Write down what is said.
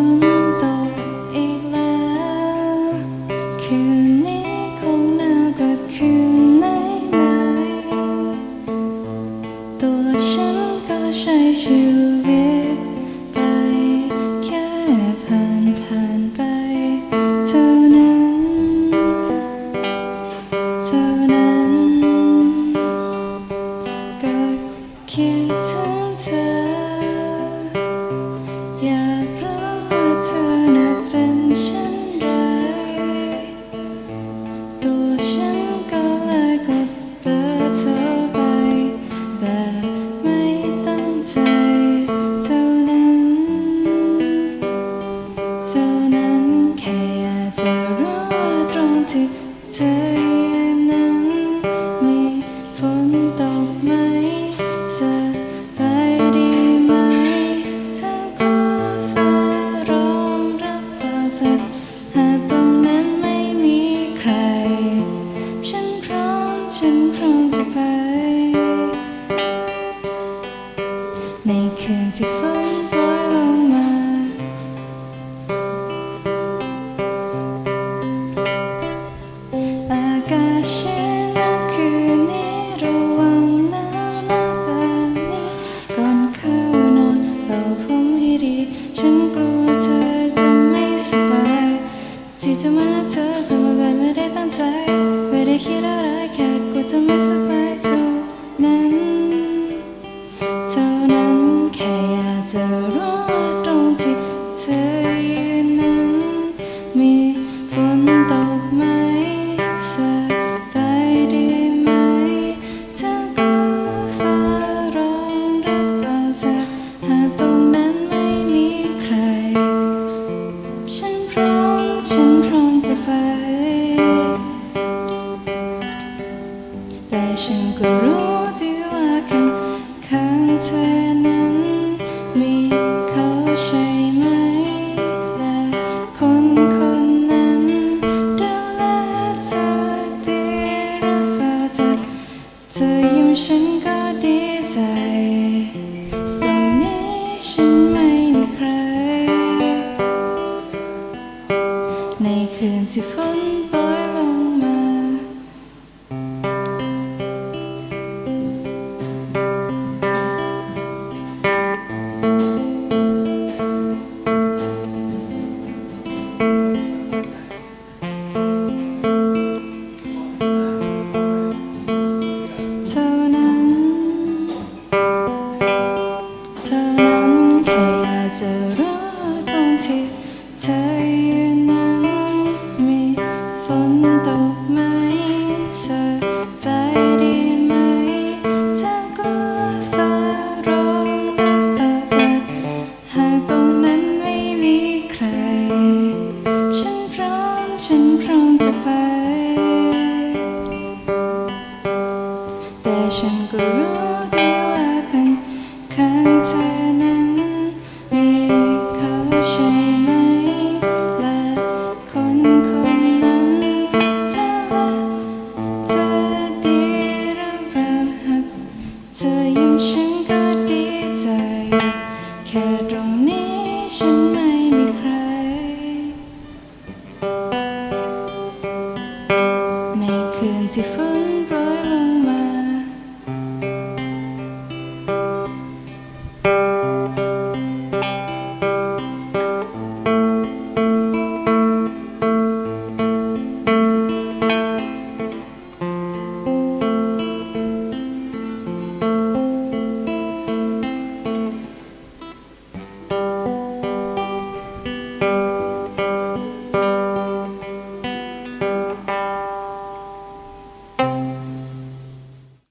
นตกอีกแล้วคืนนี้คงหนาวกว่าคืนไหนตัวฉันก็ใช้ชีวิตไปแค่ผ่านไปเท่านั้นก็คิดถึงเธออยากรู้ว่าเธอน่ะเป็นเช่นไรตัวฉันก็เลยกดเบอร์เธอไปแบบไม่ตั้งใจเท่านั้นแค่อยากจะรู้ว่าตรงที่เธอยืนนั้นมีฝนตกไหมสบายดีไหมถ้ากลัวฟ้าร้องรับเปล่าจะหากตรงนั้นไม่มีใครฉันพร้อมจะไปในคืนที่ฝน